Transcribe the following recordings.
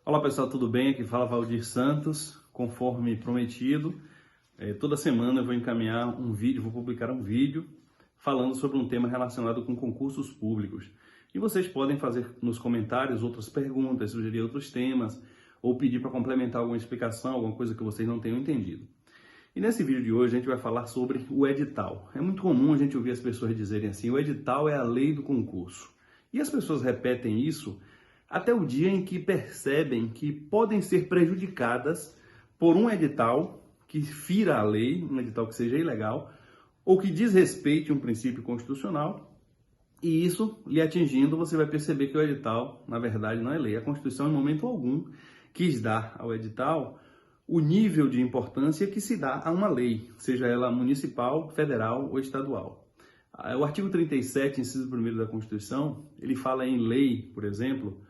Olá pessoal, tudo bem? Aqui fala Valdir Santos, conforme prometido. Toda semana eu vou encaminhar um vídeo, vou publicar um vídeo falando sobre um tema relacionado com concursos públicos. E vocês podem fazer nos comentários outras perguntas, sugerir outros temas ou pedir para complementar alguma explicação, alguma coisa que vocês não tenham entendido. E nesse vídeo de hoje a gente vai falar sobre o edital. É muito comum a gente ouvir as pessoas dizerem assim, o edital é a lei do concurso. E as pessoas repetem isso até o dia em que percebem que podem ser prejudicadas por um edital que fira a lei, um edital que seja ilegal, ou que desrespeite um princípio constitucional, e isso lhe atingindo, você vai perceber que o edital, na verdade, não é lei. A Constituição, em momento algum, quis dar ao edital o nível de importância que se dá a uma lei, seja ela municipal, federal ou estadual. O artigo 37, inciso 1º da Constituição, ele fala em lei, por exemplo,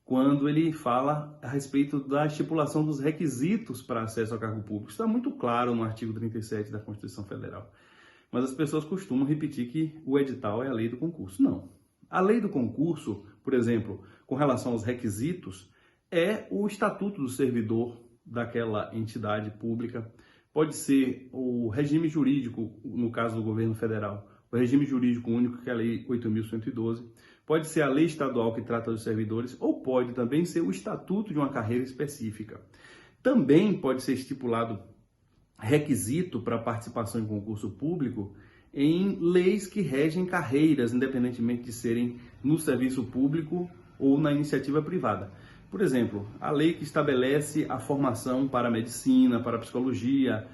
quando ele fala a respeito da estipulação dos requisitos para acesso ao cargo público. Isso está muito claro no artigo 37 da Constituição Federal. Mas as pessoas costumam repetir que o edital é a lei do concurso. Não. A lei do concurso, por exemplo, com relação aos requisitos, é o estatuto do servidor daquela entidade pública. Pode ser o regime jurídico, no caso do governo federal, o regime jurídico único, que é a Lei 8.112, pode ser a lei estadual que trata dos servidores, ou pode também ser o estatuto de uma carreira específica. Também pode ser estipulado requisito para participação em concurso público em leis que regem carreiras, independentemente de serem no serviço público ou na iniciativa privada. Por exemplo, a lei que estabelece a formação para medicina, para psicologia,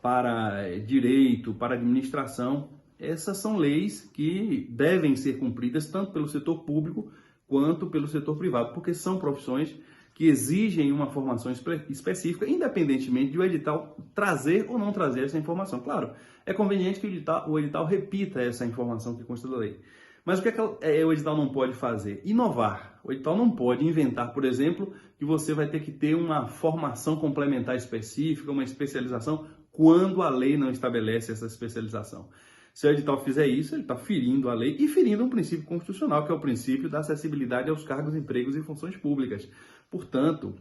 para direito, para administração. Essas são leis que devem ser cumpridas tanto pelo setor público quanto pelo setor privado, porque são profissões que exigem uma formação específica, independentemente de o edital trazer ou não trazer essa informação. Claro, é conveniente que o edital repita essa informação que consta da lei. Mas o que o edital não pode fazer? Inovar. O edital não pode inventar, por exemplo, que você vai ter que ter uma formação complementar específica, uma especialização, quando a lei não estabelece essa especialização. Se o edital fizer isso, ele está ferindo a lei e ferindo um princípio constitucional, que é o princípio da acessibilidade aos cargos, empregos e funções públicas. Portanto,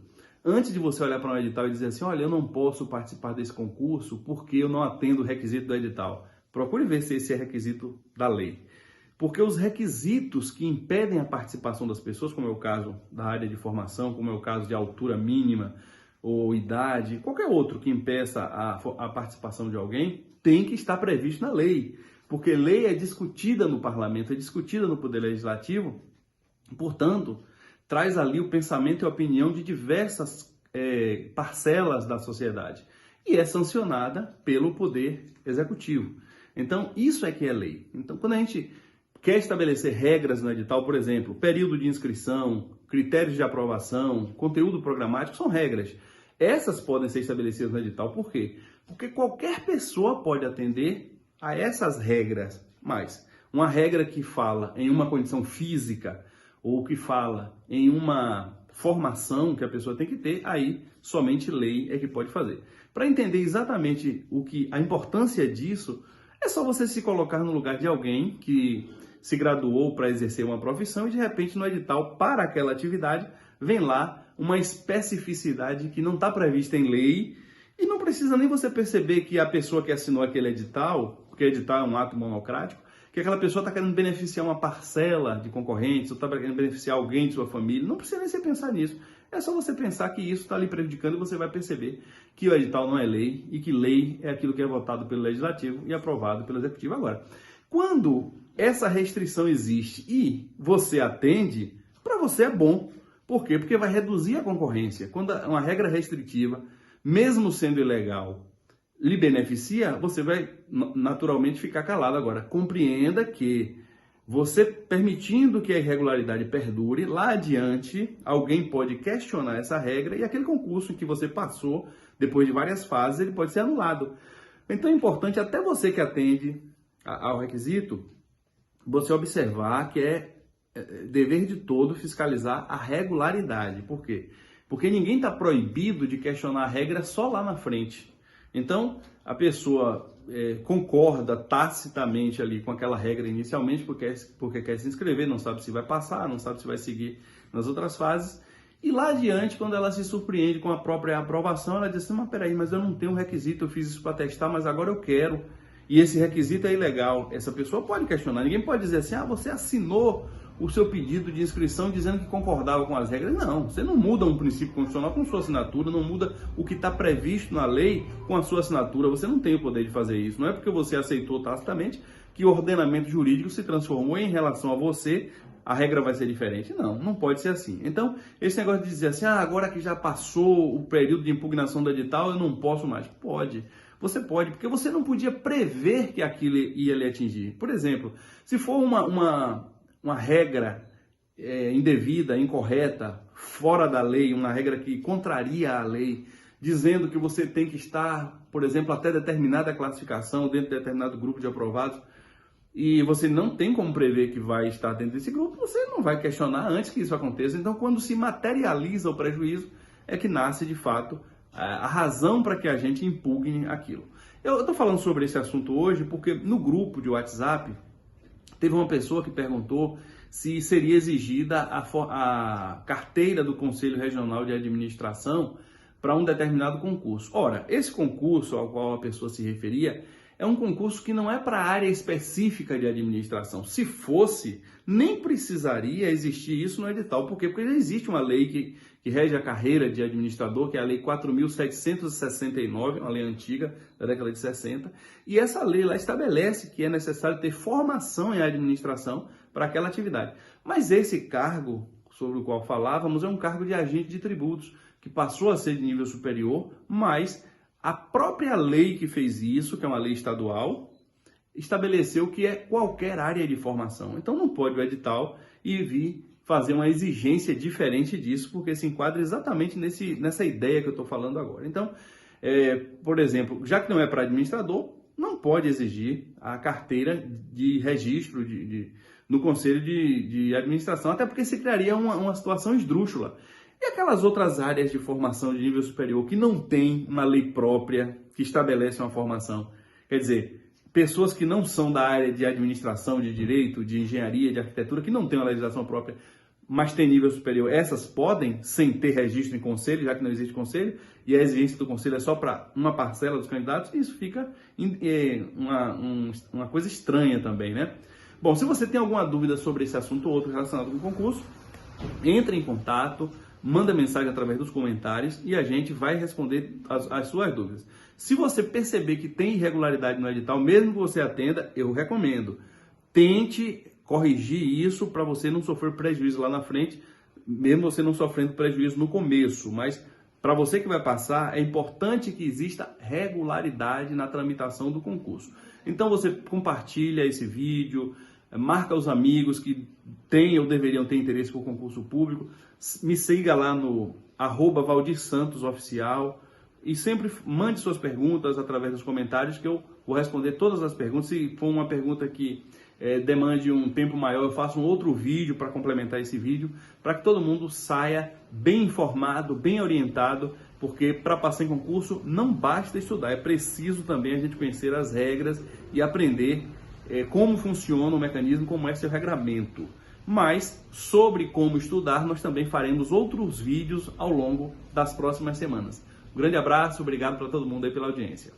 antes de você olhar para um edital e dizer assim, olha, eu não posso participar desse concurso porque eu não atendo o requisito do edital, procure ver se esse é requisito da lei. Porque os requisitos que impedem a participação das pessoas, como é o caso da área de formação, como é o caso de altura mínima ou idade, qualquer outro que impeça a participação de alguém, tem que estar previsto na lei. Porque lei é discutida no parlamento, é discutida no Poder Legislativo, portanto, traz ali o pensamento e a opinião de diversas parcelas da sociedade e é sancionada pelo Poder Executivo. Então, isso é que é lei. Então, quando a gente quer estabelecer regras no edital, por exemplo, período de inscrição, critérios de aprovação, conteúdo programático, são regras. Essas podem ser estabelecidas no edital. Por quê? Porque qualquer pessoa pode atender a essas regras. Mas uma regra que fala em uma condição física ou que fala em uma formação que a pessoa tem que ter, aí somente lei é que pode fazer. Para entender exatamente a importância disso, é só você se colocar no lugar de alguém que se graduou para exercer uma profissão e de repente no edital para aquela atividade vem lá uma especificidade que não está prevista em lei e não precisa nem você perceber que a pessoa que assinou aquele edital, porque edital é um ato monocrático, que aquela pessoa está querendo beneficiar uma parcela de concorrentes ou está querendo beneficiar alguém de sua família. Não precisa nem você pensar nisso. É só você pensar que isso está lhe prejudicando e você vai perceber que o edital não é lei e que lei é aquilo que é votado pelo Legislativo e aprovado pelo Executivo. Agora, quando essa restrição existe e você atende, para você é bom. Por quê? Porque vai reduzir a concorrência. Quando uma regra restritiva, mesmo sendo ilegal, lhe beneficia, você vai naturalmente ficar calado. Agora, compreenda que você permitindo que a irregularidade perdure, lá adiante, alguém pode questionar essa regra e aquele concurso que você passou, depois de várias fases, ele pode ser anulado. Então é importante, até você que atende ao requisito, você observar que é dever de todo fiscalizar a regularidade. Por quê? Porque ninguém está proibido de questionar a regra só lá na frente. Então, a pessoa concorda tacitamente ali com aquela regra inicialmente, porque quer se inscrever, não sabe se vai passar, não sabe se vai seguir nas outras fases, E lá adiante, quando ela se surpreende com a própria aprovação, ela diz assim, mas peraí, mas eu não tenho um requisito, eu fiz isso para testar, mas agora eu quero. E esse requisito é ilegal. Essa pessoa pode questionar, ninguém pode dizer assim, você assinou o seu pedido de inscrição dizendo que concordava com as regras. Não, você não muda um princípio constitucional com sua assinatura, não muda o que está previsto na lei com a sua assinatura. Você não tem o poder de fazer isso. Não é porque você aceitou tacitamente que o ordenamento jurídico se transformou em relação a você, a regra vai ser diferente. Não, não pode ser assim. Então, esse negócio de dizer assim, agora que já passou o período de impugnação do edital, eu não posso mais. Pode. Você pode, porque você não podia prever que aquilo ia lhe atingir. Por exemplo, se for uma regra indevida, incorreta, fora da lei, uma regra que contraria a lei, dizendo que você tem que estar, por exemplo, até determinada classificação, dentro de determinado grupo de aprovados, e você não tem como prever que vai estar dentro desse grupo, você não vai questionar antes que isso aconteça. Então, quando se materializa o prejuízo, é que nasce, de fato, a razão para que a gente impugne aquilo. Eu estou falando sobre esse assunto hoje porque no grupo de WhatsApp teve uma pessoa que perguntou se seria exigida a carteira do Conselho Regional de Administração para um determinado concurso. Ora, esse concurso ao qual a pessoa se referia é um concurso que não é para a área específica de administração. Se fosse, nem precisaria existir isso no edital. Por quê? Porque já existe uma lei que rege a carreira de administrador, que é a Lei 4.769, uma lei antiga, da década de 60, e essa lei lá estabelece que é necessário ter formação em administração para aquela atividade. Mas esse cargo sobre o qual falávamos é um cargo de agente de tributos, que passou a ser de nível superior, mas a própria lei que fez isso, que é uma lei estadual, estabeleceu que é qualquer área de formação. Então não pode o edital ir vir fazer uma exigência diferente disso, porque se enquadra exatamente nessa ideia que eu estou falando agora. Então, por exemplo, já que não é para administrador, não pode exigir a carteira de registro no Conselho de Administração, até porque se criaria uma situação esdrúxula. E aquelas outras áreas de formação de nível superior que não tem uma lei própria que estabelece uma formação? Quer dizer, pessoas que não são da área de administração, de direito, de engenharia, de arquitetura, que não têm uma legislação própria, mas têm nível superior, essas podem, sem ter registro em conselho, já que não existe conselho, e a exigência do conselho é só para uma parcela dos candidatos, isso fica uma coisa estranha também, né? Bom, se você tem alguma dúvida sobre esse assunto ou outro relacionado com o concurso, entre em contato, manda mensagem através dos comentários e a gente vai responder as suas dúvidas. Se você perceber que tem irregularidade no edital, mesmo que você atenda, eu recomendo. Tente corrigir isso para você não sofrer prejuízo lá na frente, mesmo você não sofrendo prejuízo no começo. Mas para você que vai passar, é importante que exista regularidade na tramitação do concurso. Então você compartilha esse vídeo, marca os amigos que têm ou deveriam ter interesse por concurso público, me siga lá no @ValdirSantosOficial e sempre mande suas perguntas através dos comentários que eu vou responder todas as perguntas. Se for uma pergunta que demande um tempo maior, eu faço um outro vídeo para complementar esse vídeo, para que todo mundo saia bem informado, bem orientado, porque para passar em concurso não basta estudar, é preciso também a gente conhecer as regras e aprender como funciona o mecanismo, como é seu regramento. Mas sobre como estudar, nós também faremos outros vídeos ao longo das próximas semanas. Um grande abraço, obrigado para todo mundo aí pela audiência.